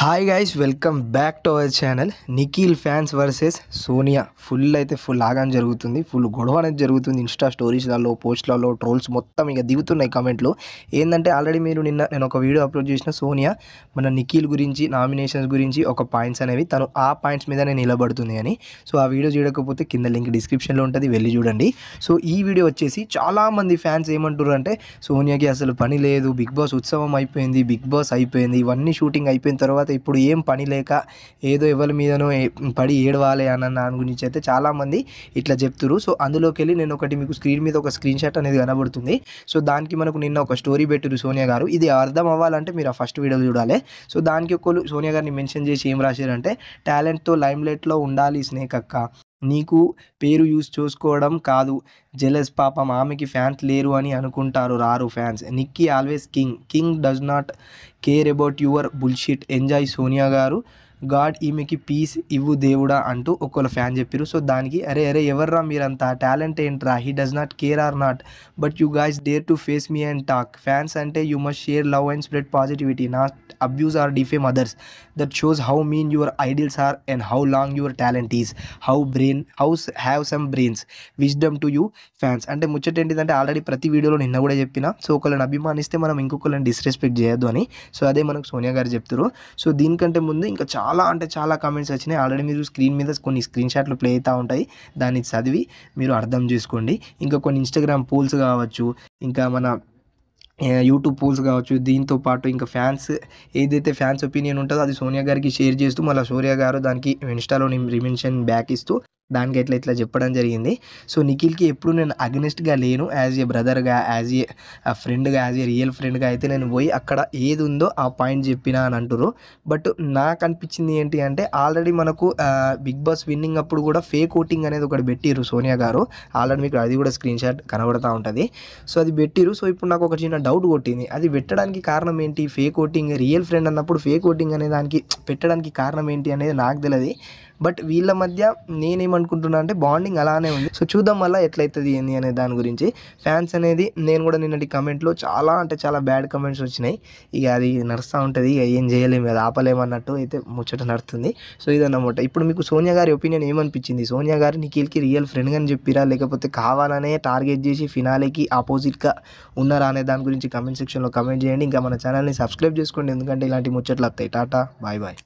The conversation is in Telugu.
Hi guys welcome back to our channel. Nikhil fans versus Sonia full ఆగానే జరుగుతుంది. ఫుల్ గొడవ అనేది జరుగుతుంది. ఇన్స్టా స్టోరీస్లలో, పోస్ట్లలో, ట్రోల్స్ మొత్తం ఇక దిగుతున్నాయి కమెంట్లు. ఏంటంటే ఆల్రెడీ నేను ఒక వీడియో అప్లోడ్ చేసిన సోనియా మన నిఖిల్ గురించి, నామినేషన్స్ గురించి ఒక పాయింట్స్ అనేవి తను ఆ పాయింట్స్ మీదనే నిలబడుతుంది అని. సో ఆ వీడియో చూడకపోతే కింద లింక్ డిస్క్రిప్షన్లో ఉంటుంది, వెళ్ళి చూడండి. సో ఈ వీడియో వచ్చేసి చాలామంది ఫ్యాన్స్ ఏమంటారు అంటే సోనియాకి అసలు పని లేదు, బిగ్ బాస్ ఉత్సవం అయిపోయింది, బిగ్ బాస్ అయిపోయింది, ఇవన్నీ షూటింగ్ అయిపోయిన తర్వాత ఇప్పుడు ఏం పని లేక ఏదో ఎవరి మీదనో పడి ఏడవాలి అన్న దాని గురించి అయితే చాలామంది ఇట్లా చెప్తురు. సో అందులోకి వెళ్ళి నేను ఒకటి మీకు స్క్రీన్ మీద ఒక స్క్రీన్ షాట్ అనేది కనబడుతుంది. సో దానికి మనకు నిన్న ఒక స్టోరీ పెట్టిరు సోనియా గారు. ఇది అర్థం అవ్వాలంటే మీరు ఆ ఫస్ట్ వీడియో చూడాలి. సో దానికి ఒకళ్ళు సోనియా గారిని మెన్షన్ చేసి ఏం రాశారంటే, టాలెంట్తో లైమ్లైట్లో ఉండాలి స్నేక్ అక్క, నీకు పేరు యూస్ చూసుకోవడం కాదు, జెలస్ పాపం ఆమెకి ఫ్యాన్స్ లేరు అని అనుకుంటారు, రారు fans. Nikki always king does not care about your bullshit, enjoy Sonia గారు, గాడ్ ఈమెకి పీస్ ఇవ్వు దేవుడా అంటూ ఒకళ్ళ ఫ్యాన్ చెప్పారు. సో దానికి అరే ఎవర్రా మీరంతా, టాలెంట్ ఏంట్రా, he does not care or not, but you guys dare to face me and talk, fans అంటే you must share love and spread positivity, not abuse or defame others, that shows how mean your ideals are and how long your talent is, how have some brains, wisdom to you fans. అంటే ముచ్చట ఏంటిదంటే ఆల్రెడీ ప్రతి వీడియోలో నిన్న కూడా చెప్పిన, సో ఒకళ్ళని అభిమానిస్తే మనం ఇంకొకళ్ళని డిస్రెస్పెక్ట్ చేయొద్దు అని. సో అదే మనకు సోనియా గారు చెప్తారు. సో దీనికంటే ముందు ఇంకా చాలా కామెంట్స్ వచ్చినాయి. ఆల్రెడీ మీరు స్క్రీన్ మీద కొన్ని స్క్రీన్ షాట్లు ప్లే అవుతూ ఉంటాయి, దాన్ని చదివి మీరు అర్థం చేసుకోండి. ఇంకా కొన్ని ఇన్స్టాగ్రామ్ పోల్స్ కావచ్చు, ఇంకా మన యూట్యూబ్ పోల్స్ కావచ్చు, దీంతో పాటు ఇంకా ఏదైతే ఫ్యాన్స్ ఒపీనియన్ ఉంటుందో అది సోనియా గారికి షేర్ చేస్తూ మళ్ళీ సోనియా గారు దానికి ఇన్స్టాలో రిమెన్షన్ బ్యాక్ ఇస్తూ దానికి ఇట్లా చెప్పడం జరిగింది. సో నిఖిల్కి ఎప్పుడు నేను అగెనిస్ట్గా లేను, యాజ్ ఏ బ్రదర్గా, యాజ్ ఏ ఫ్రెండ్గా, యాజ్ ఏ రియల్ ఫ్రెండ్గా అయితే నేను పోయి అక్కడ ఏది ఉందో ఆ పాయింట్ చెప్పినా అని అంటారు. బట్ నాకు అనిపించింది ఏంటి అంటే, ఆల్రెడీ మనకు బిగ్ బాస్ విన్నింగ్ అప్పుడు కూడా ఫేక్ ఓటింగ్ అనేది ఒకటి పెట్టిరు సోనియా గారు. ఆల్రెడీ మీకు అది కూడా స్క్రీన్ షాట్ కనబడుతూ ఉంటుంది. సో అది పెట్టిరు. సో ఇప్పుడు నాకు ఒక చిన్న డౌట్ కొట్టింది, అది పెట్టడానికి కారణం ఏంటి, ఫేక్ ఓటింగ్ రియల్ ఫ్రెండ్ అన్నప్పుడు ఫేక్ ఓటింగ్ అనే దానికి పెట్టడానికి కారణం ఏంటి అనేది నాకు తెలియదు. బట్ వీళ్ళ మధ్య నేనేమనుకుంటున్నా అంటే బాండింగ్ అలానే ఉంది. సో చూద్దాం మళ్ళీ ఎట్లయితుంది ఏంది అనే దాని గురించి. ఫ్యాన్స్ అనేది నేను కూడా నిన్నటి కమెంట్లో చాలా బ్యాడ్ కమెంట్స్ వచ్చినాయి. ఇక అది నడుస్తూ ఉంటుంది, ఇక ఏం చేయలేము, అది ఆపలేమన్నట్టు అయితే ముచ్చట నడుస్తుంది. సో ఇదన్నమాట. ఇప్పుడు మీకు సోనియా గారి ఒపీనియన్ ఏమనిపించింది, సోనియా గారు నిఖిల్కి రియల్ ఫ్రెండ్గా అని చెప్పిరా, లేకపోతే కావాలనే టార్గెట్ చేసి ఫినాలేకి ఆపోజిట్గా ఉన్నారా అనే దాని గురించి కమెంట్ సెక్షన్లో కమెంట్ చేయండి. ఇంకా మన ఛానల్ని సబ్స్క్రైబ్ చేసుకోండి, ఎందుకంటే ఇలాంటి ముచ్చట్లు వస్తాయి. టాటా, బాయ్.